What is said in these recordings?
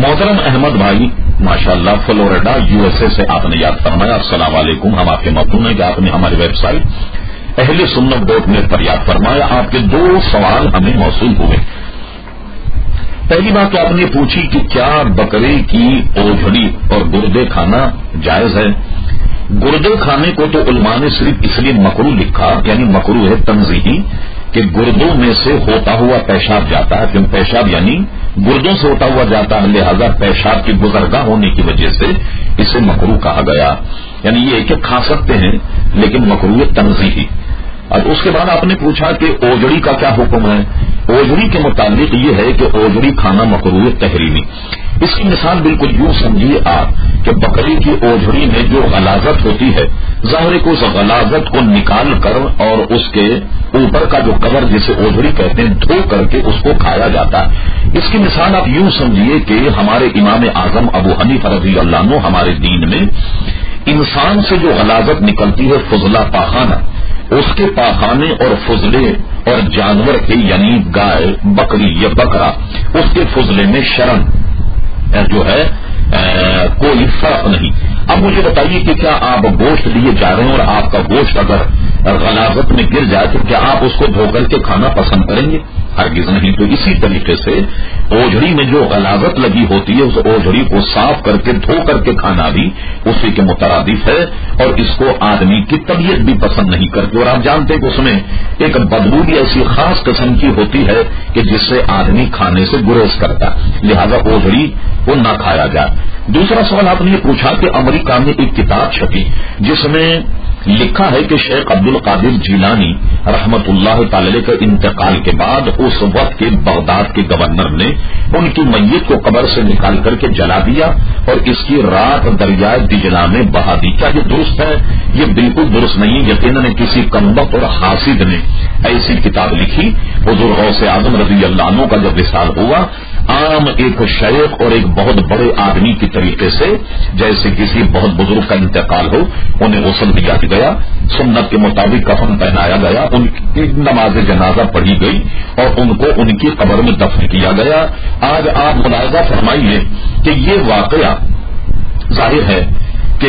محترم احمد بھائی ماشاءاللہ فلوریڈا USA سے آپ نے یاد فرمایا، السلام علیکم، ہم آپ کے ممنون ہیں کہ آپ نے ہماری ویب سائٹ اہلسنت.net پر یاد فرمایا۔ آپ کے 2 سوال ہمیں موصول ہوئے۔ پہلی بات تو آپ نے پوچھی کہ کیا بکرے کی اوجھڑی اور گردے کھانا جائز ہے؟ گردے کھانے کو تو علماء نے صرف اس لیے مکروہ لکھا، یعنی مکروہ ہے تنزیہی، کہ گردوں میں سے ہوتا ہوا پیشاب جاتا ہے، کیوں پیشاب یعنی گردوں سے ہوتا ہوا جاتا ہے، لہذا پیشاب کی گزرگاہ ہونے کی وجہ سے اسے مکروہ کہا گیا، یعنی یہ کہ کھا سکتے ہیں لیکن مکروہ تنزیہی۔ اب اس کے بعد آپ نے پوچھا کہ اوجڑی کا کیا حکم ہے؟ اوجڑی کے متعلق یہ ہے کہ اوجڑی کھانا مکروہ تحریمی۔ اس کی مثال بالکل یوں سمجھیے آپ کہ بکری کی اوجڑی میں جو غلاظت ہوتی ہے، ظاہر کو اس غلاظت کو نکال کر اور اس کے اوپر کا جو کور جسے اوجڑی کہتے ہیں دھو کر کے اس کو کھایا جاتا ہے۔ اس کی مثال آپ یوں سمجھیے کہ ہمارے امام اعظم ابو حنیفہ رضی اللہ عنہ ہمارے دین میں انسان سے جو غلاظت نکلتی ہے فضلہ پاخانہ، اس کے پاخانے اور فضلے اور جانور کے یعنی گائے بکری یا بکرا اس کے فضلے میں شرم جو ہے کوئی فرق نہیں۔ اب مجھے بتائیے کہ کیا آپ گوشت لیے جا رہے ہیں اور آپ کا گوشت اگر غلاظت میں گر جائے تو کیا آپ اس کو دھو کر کے کھانا پسند کریں گے؟ ہرگز نہیں۔ تو اسی طریقے سے اوجڑی میں جو غلاظت لگی ہوتی ہے اس اوجڑی کو صاف کر کے دھو کر کے کھانا بھی اسی کے مترادف ہے، اور اس کو آدمی کی طبیعت بھی پسند نہیں کرتی، اور آپ جانتے ہیں کہ اس میں ایک بدبو بھی ایسی خاص قسم کی ہوتی ہے کہ جس سے آدمی کھانے سے گریز کرتا ہے، لہذا اوجڑی کو نہ کھایا جائے۔ دوسرا سوال آپ نے یہ پوچھا کہ امریکہ میں ایک کتاب چھپی جس میں لکھا ہے کہ شیخ عبد القادر جیلانی رحمت اللہ تعالی کے انتقال کے بعد اس وقت کے بغداد کے گورنر نے ان کی میت کو قبر سے نکال کر کے جلا دیا اور اس کی رات دریائے دجلہ میں بہا دی۔ کیا یہ درست ہے؟ یہ بالکل درست نہیں۔ یقیناً کسی کمبخت اور حاسد نے ایسی کتاب لکھی۔ حضور غوث اعظم رضی اللہ عنہ کا جب وصال ہوا، عام ایک شیخ اور ایک بہت بڑے آدمی کی طریقے سے جیسے کسی بہت بزرگ کا انتقال ہو، انہیں غسل دیا گیا، سنت کے مطابق کفن پہنایا گیا، ان کی نماز جنازہ پڑھی گئی اور ان کو ان کی قبر میں دفن کیا گیا۔ آج آپ ملاحظہ فرمائیے کہ یہ واقعہ ظاہر ہے کہ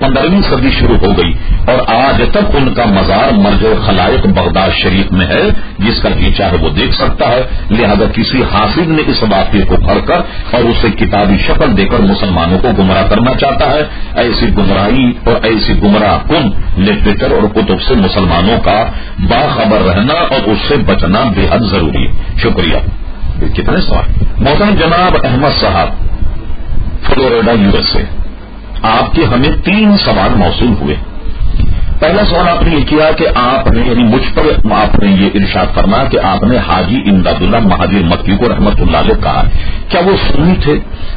15ویں صدی شروع ہو گئی، اور آج تک ان کا مزار مرجع خلائق بغداد شریف میں ہے، جس کا جی چاہے وہ دیکھ سکتا ہے۔ لہذا کسی حافظ نے اس واقعے کو پڑھ کر اور اسے کتابی شکل دے کر مسلمانوں کو گمراہ کرنا چاہتا ہے۔ ایسی گمراہی اور ایسی گمراہ کن لٹریچر اور کتب سے مسلمانوں کا باخبر رہنا اور اس سے بچنا بے حد ضروری ہے۔ شکریہ۔ کتنے سوال؟ محترم جناب احمد صاحب فلوریڈا USA، آپ کے ہمیں 3 سوال موصول ہوئے۔ پہلا سوال آپ نے یہ کیا کہ آپ نے یعنی مجھ پر آپ نے یہ ارشاد فرمایا کہ آپ نے حاجی امداد اللہ مہاجر مکی کو رحمت اللہ علیہ کہا، کیا وہ سنی تھے؟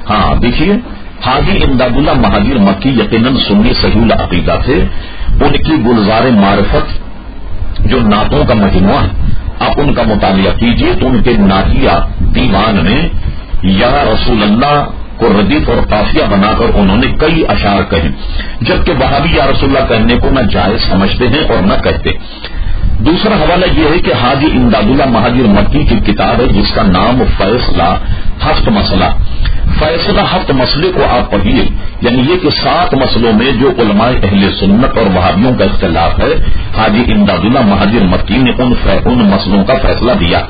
ہاں دیکھیے، حاجی امداد اللہ مہاجر مکی یقیناً سنی صحیح العقیدہ تھے۔ ان کی گلزار معرفت جو نعتوں کا مجموعہ ہے، آپ ان کا مطالعہ کیجیے تو ان کے نعتیہ دیوان میں یا رسول اللہ کو ردیف اور قافیہ بنا کر انہوں نے کئی اشعار کہے، جبکہ وہابی یا رسول اللہ کہنے کو نہ جائز سمجھتے ہیں اور نہ کہتے۔ دوسرا حوالہ یہ ہے کہ حاجی امداد اللہ مہاجر مکی کی کتاب ہے جس کا نام فیصلہ ہفت مسئلہ۔ فیصلہ ہفت مسئلے کو آپ پڑھیے، یعنی یہ کہ 7 مسئلوں میں جو علماء اہل سنت اور وہابیوں کا اختلاف ہے، حاجی امداد اللہ مہاجر مکی نے ان مسئلوں کا فیصلہ دیا۔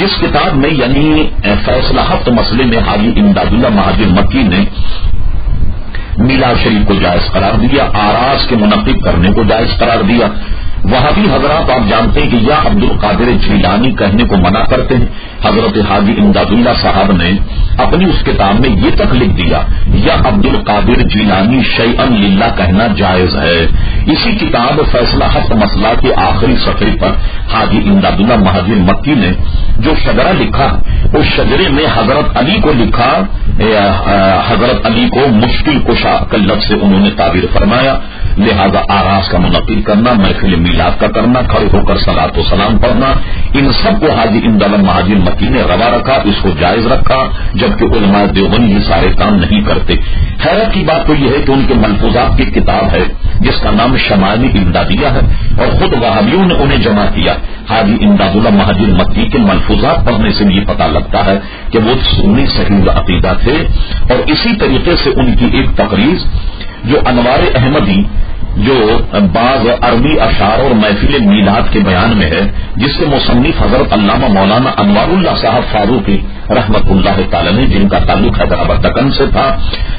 جس کتاب میں یعنی فیصلہ ہفت مسئلے میں حاجی امداد اللہ مہاجر مکی نے میلاد شریف کو جائز قرار دیا، آراس کے منعقد کرنے کو جائز قرار دیا۔ وہابی حضرات آپ جانتے ہیں کہ یا عبد القادر جیلانی کہنے کو منع کرتے ہیں۔ حضرت حاجی امداد اللہ صاحب نے اپنی اس کتاب میں یہ تک لکھ دیا یا عبد القادر جیلانی شیئا للہ کہنا جائز ہے۔ اسی کتاب فیصلہ ہفت مسئلہ کے آخری صفحے پر حاجی امداد اللہ مہاجر مکی نے جو شجرہ لکھا، اس شجرے میں حضرت علی کو لکھا، حضرت علی کو مشکل کشا کا لفظ سے انہوں نے تعبیر فرمایا۔ لہذا آراس کا منعقد کرنا، محفل میلاد کا کرنا، کھڑے ہو کر صلاۃ و سلام پڑھنا، ان سب کو حاجی امداد مہاجر مکی نے روا رکھا، اس کو جائز رکھا، جبکہ علماء دیوبند یہ سارے کام نہیں کرتے۔ حیرت کی بات تو یہ ہے کہ ان کے ملفوظات کی کتاب ہے جس کا نام شمائل امدادیہ ہے، اور خود وہابیوں نے انہیں جمع کیا۔ حاجی امداد اللہ مہاجر مکی کے ملفوظات پڑھنے سے یہ پتا لگتا ہے کہ وہ سنی صحیح العقیدہ تھے۔ اور اسی طریقے سے ان کی ایک تقریر جو انوار احمدی جو بعض عربی اشعار اور محفل میلاد کے بیان میں ہے، جس کے مصنف حضرت علامہ مولانا انوار اللہ صاحب فاروقی رحمت اللہ تعالی نے، جن کا تعلق حیدرآباد دکن سے تھا،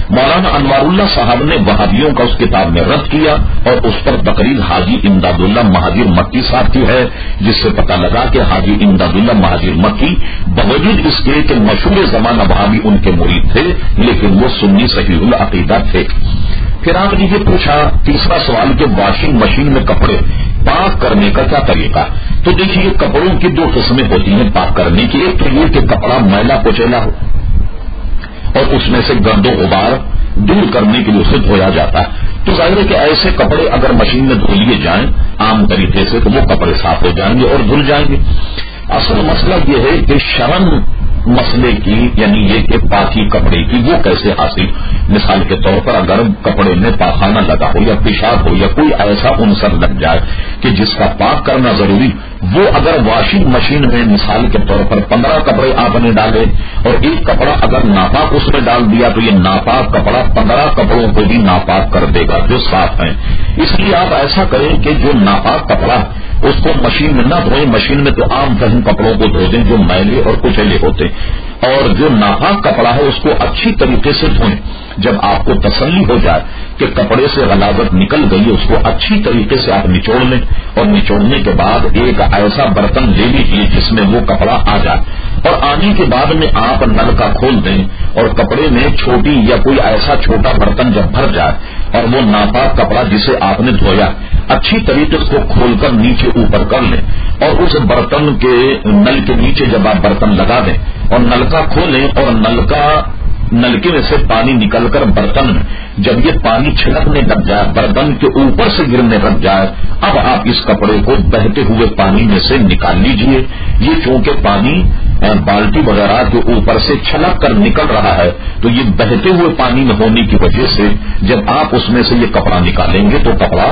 مولانا انوار اللہ صاحب نے وہابیوں کا اس کتاب میں رد کیا اور اس پر تقریر حاجی امداد اللہ مہاجر مکی صاحب کی ہے، جس سے پتہ لگا کہ حاجی امداد اللہ مہاجر مکی باوجود اس کے کہ مشہور زمانہ وہابی ان کے مرید تھے، لیکن وہ سنی صحیح العقیدہ تھے۔ پھر آپ نے یہ پوچھا تیسرا سوال کہ واشنگ مشین میں کپڑے پاک کرنے کا کیا طریقہ؟ تو دیکھیے کپڑوں کی دو قسمیں ہوتی ہیں پاک کرنے کی، ایک تو یہ کہ کپڑا میلا کچیلا ہو اور اس میں سے گرد و غبار دور کرنے کے لیے اسے دھویا جاتا ہے، تو ظاہر ہے کہ ایسے کپڑے اگر مشین میں دھو لیے جائیں عام طریقے سے تو وہ کپڑے صاف ہو جائیں گے اور دھل جائیں گے۔ اصل مسئلہ یہ ہے کہ شرم مسئلے کی، یعنی یہ کہ پاکی کپڑے کی وہ کیسے حاصل؟ مثال کے طور پر اگر کپڑے میں پاخانہ لگا ہو یا پیشاب ہو یا کوئی ایسا عنصر لگ جائے کہ جس کا پاک کرنا ضروری، وہ اگر واشنگ مشین میں مثال کے طور پر 15 کپڑے آپ نے ڈالے اور ایک کپڑا اگر ناپاک اس میں ڈال دیا تو یہ ناپاک کپڑا 15 کپڑوں کو بھی ناپاک کر دے گا جو صاف ہیں۔ اس لیے آپ ایسا کریں کہ جو ناپاک کپڑا اس کو مشین میں نہ دھوئیں، مشین میں تو عام فہم کپڑوں کو دھو دیں جو میلے اور کچیلے ہوتے، اور جو ناپاک کپڑا ہے اس کو اچھی طریقے سے دھوئیں۔ جب آپ کو تسلی ہو جائے کہ کپڑے سے غلاظت نکل گئی، اس کو اچھی طریقے سے آپ نچوڑ لیں، اور نچوڑنے کے بعد ایک ایسا برتن لے لیجیے جس میں وہ کپڑا آ جائے، اور آنے کے بعد میں آپ نل کا کھول دیں اور کپڑے میں چھوٹی یا کوئی ایسا چھوٹا برتن جب بھر جائے اور وہ ناپاک کپڑا جسے آپ نے دھویا اچھی طریقے سے کھول کر نیچے اوپر کر لیں، اور اس برتن کے نل کے نیچے جب آپ برتن لگا دیں اور نلکا کھولیں اور نلکے میں سے پانی نکل کر برتن میں جب یہ پانی چھلکنے لگ جائے، برتن کے اوپر سے گرنے لگ جائے، اب آپ اس کپڑے کو بہتے ہوئے پانی میں سے نکال لیجئے۔ یہ چونکہ پانی بالٹی وغیرہ کے اوپر سے چھلک کر نکل رہا ہے تو یہ بہتے ہوئے پانی میں ہونے کی وجہ سے جب آپ اس میں سے یہ کپڑا نکالیں گے تو کپڑا